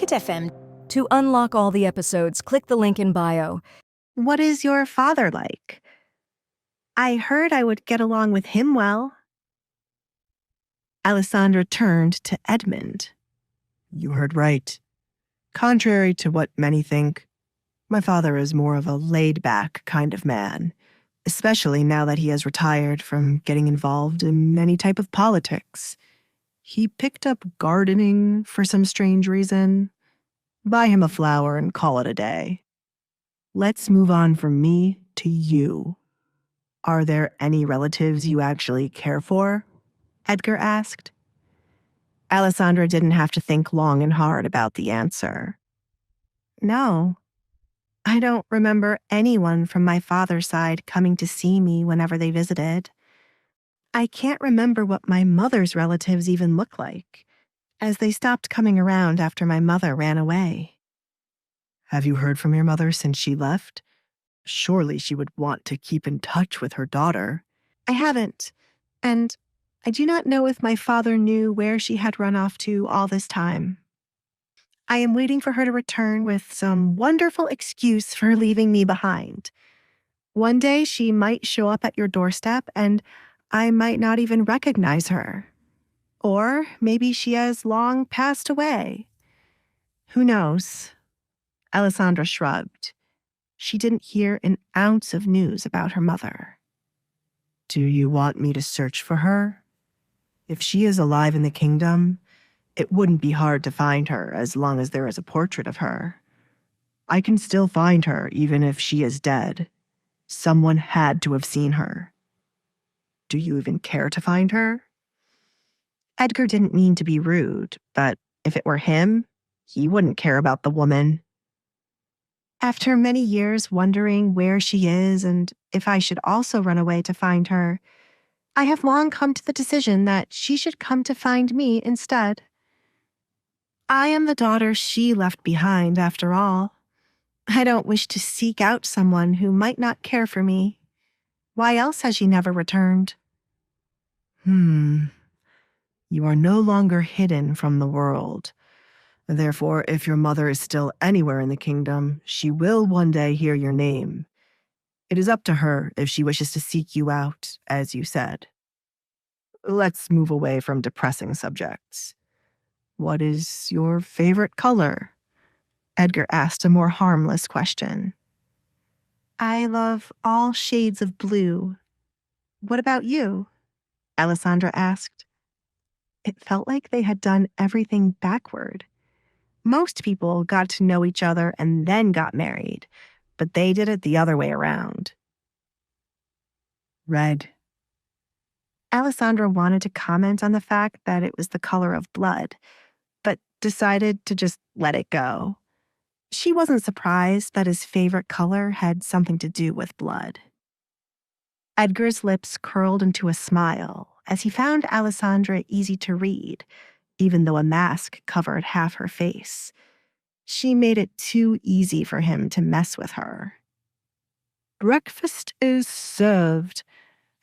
Pocket FM. To unlock all the episodes, click the link in bio. What is your father like? I heard I would get along with him well. Alessandra turned to Edmund. You heard right. Contrary to what many think, my father is more of a laid-back kind of man, especially now that he has retired from getting involved in any type of politics. He picked up gardening for some strange reason. Buy him a flower and call it a day. Let's move on from me to you. Are there any relatives you actually care for? Edgar asked. Alessandra didn't have to think long and hard about the answer. No. I don't remember anyone from my father's side coming to see me whenever they visited. I can't remember what my mother's relatives even look like, as they stopped coming around after my mother ran away. Have you heard from your mother since she left? Surely she would want to keep in touch with her daughter. I haven't, and I do not know if my father knew where she had run off to all this time. I am waiting for her to return with some wonderful excuse for leaving me behind. One day she might show up at your doorstep and I might not even recognize her. Or maybe she has long passed away. Who knows? Alessandra shrugged. She didn't hear an ounce of news about her mother. Do you want me to search for her? If she is alive in the kingdom, it wouldn't be hard to find her as long as there is a portrait of her. I can still find her even if she is dead. Someone had to have seen her. Do you even care to find her? Edgar didn't mean to be rude, but if it were him, he wouldn't care about the woman. After many years wondering where she is and if I should also run away to find her, I have long come to the decision that she should come to find me instead. I am the daughter she left behind, after all. I don't wish to seek out someone who might not care for me. Why else has she never returned? You are no longer hidden from the world. Therefore, if your mother is still anywhere in the kingdom, she will one day hear your name. It is up to her if she wishes to seek you out, as you said. Let's move away from depressing subjects. What is your favorite color? Edgar asked a more harmless question. I love all shades of blue. What about you? Alessandra asked. It felt like they had done everything backward. Most people got to know each other and then got married, but they did it the other way around. Red. Alessandra wanted to comment on the fact that it was the color of blood, but decided to just let it go. She wasn't surprised that his favorite color had something to do with blood. Edgar's lips curled into a smile as he found Alessandra easy to read, even though a mask covered half her face. She made it too easy for him to mess with her. Breakfast is served,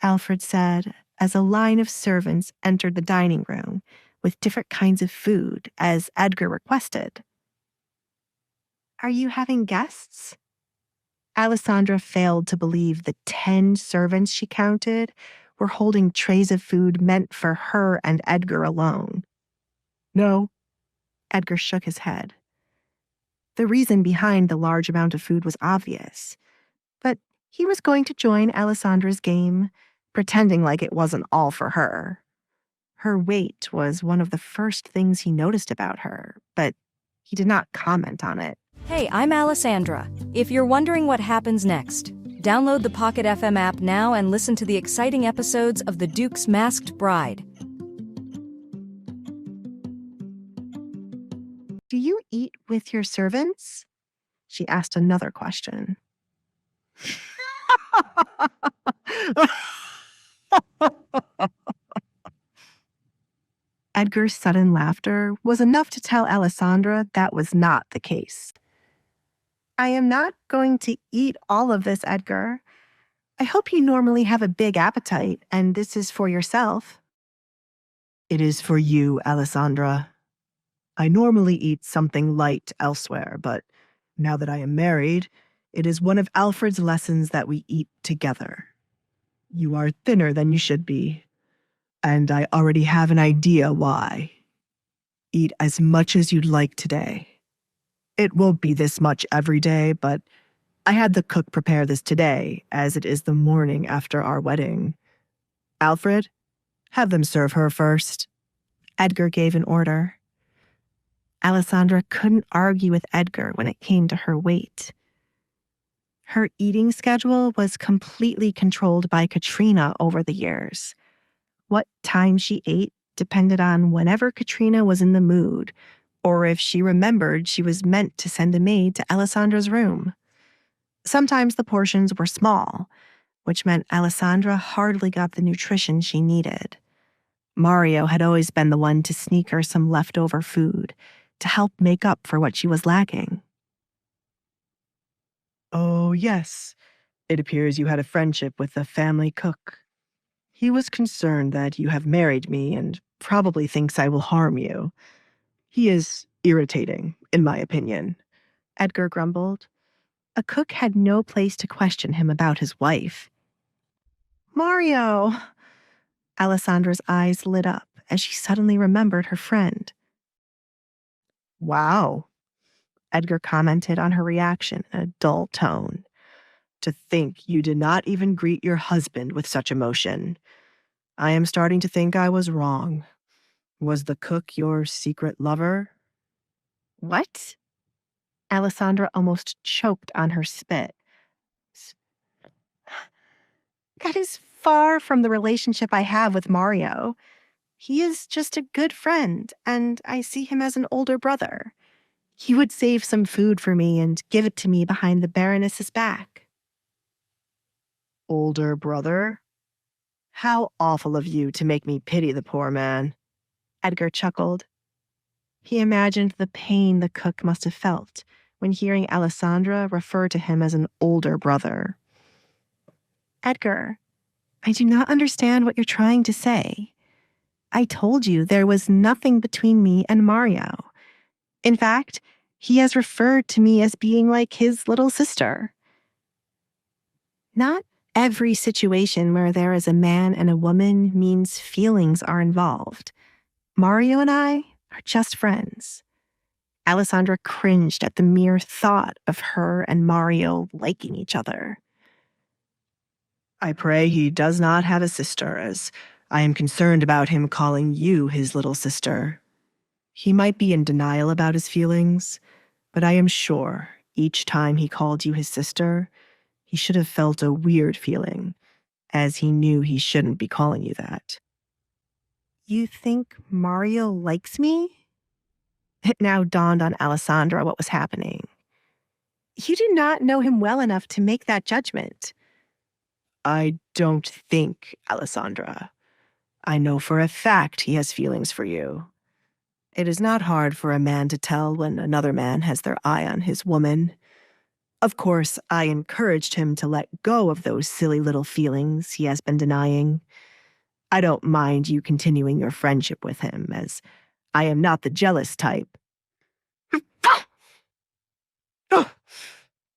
Alfred said, as a line of servants entered the dining room with different kinds of food, as Edgar requested. Are you having guests? Alessandra failed to believe the 10 servants she counted were holding trays of food meant for her and Edgar alone. No. Edgar shook his head. The reason behind the large amount of food was obvious, but he was going to join Alessandra's game, pretending like it wasn't all for her. Her weight was one of the first things he noticed about her, but he did not comment on it. Hey, I'm Alessandra. If you're wondering what happens next, download the Pocket FM app now and listen to the exciting episodes of The Duke's Masked Bride. Do you eat with your servants? She asked another question. Edgar's sudden laughter was enough to tell Alessandra that was not the case. I am not going to eat all of this, Edgar. I hope you normally have a big appetite, and this is for yourself. It is for you, Alessandra. I normally eat something light elsewhere, but now that I am married, it is one of Alfred's lessons that we eat together. You are thinner than you should be, and I already have an idea why. Eat as much as you'd like today. It won't be this much every day, but I had the cook prepare this today, as it is the morning after our wedding. Alfred, have them serve her first. Edgar gave an order. Alessandra couldn't argue with Edgar when it came to her weight. Her eating schedule was completely controlled by Katrina over the years. What time she ate depended on whenever Katrina was in the mood, or if she remembered she was meant to send a maid to Alessandra's room. Sometimes the portions were small, which meant Alessandra hardly got the nutrition she needed. Mario had always been the one to sneak her some leftover food to help make up for what she was lacking. Oh, yes. It appears you had a friendship with the family cook. He was concerned that you have married me and probably thinks I will harm you. He is irritating, in my opinion. Edgar grumbled. A cook had no place to question him about his wife. Mario! Alessandra's eyes lit up as she suddenly remembered her friend. Wow, Edgar commented on her reaction in a dull tone. to think you did not even greet your husband with such emotion. I am starting to think I was wrong. Was the cook your secret lover? What? Alessandra almost choked on her spit. That is far from the relationship I have with Mario. He is just a good friend, and I see him as an older brother. He would save some food for me and give it to me behind the Baroness's back. Older brother? How awful of you to make me pity the poor man. Edgar chuckled. He imagined the pain the cook must have felt when hearing Alessandra refer to him as an older brother. Edgar, I do not understand what you're trying to say. I told you there was nothing between me and Mario. In fact, he has referred to me as being like his little sister. Not every situation where there is a man and a woman means feelings are involved. Mario and I are just friends. Alessandra cringed at the mere thought of her and Mario liking each other. I pray he does not have a sister, as I am concerned about him calling you his little sister. He might be in denial about his feelings, but I am sure each time he called you his sister, he should have felt a weird feeling, as he knew he shouldn't be calling you that. You think Mario likes me? It now dawned on Alessandra what was happening. You do not know him well enough to make that judgment. I don't think, Alessandra. I know for a fact he has feelings for you. It is not hard for a man to tell when another man has their eye on his woman. Of course, I encouraged him to let go of those silly little feelings he has been denying. I don't mind you continuing your friendship with him, as I am not the jealous type.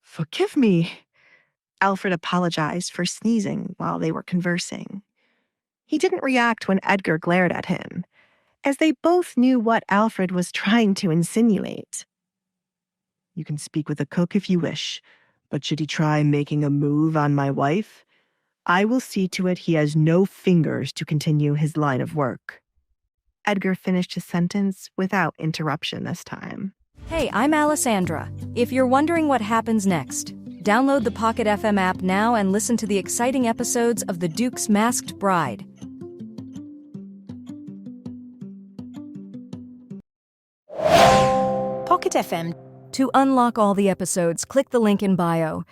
Forgive me. Alfred apologized for sneezing while they were conversing. He didn't react when Edgar glared at him, as they both knew what Alfred was trying to insinuate. You can speak with the cook if you wish, but should he try making a move on my wife, I will see to it he has no fingers to continue his line of work. Edgar finished his sentence without interruption this time. Hey, I'm Alessandra. If you're wondering what happens next, download the Pocket FM app now and listen to the exciting episodes of The Duke's Masked Bride. Pocket FM. To unlock all the episodes, click the link in bio.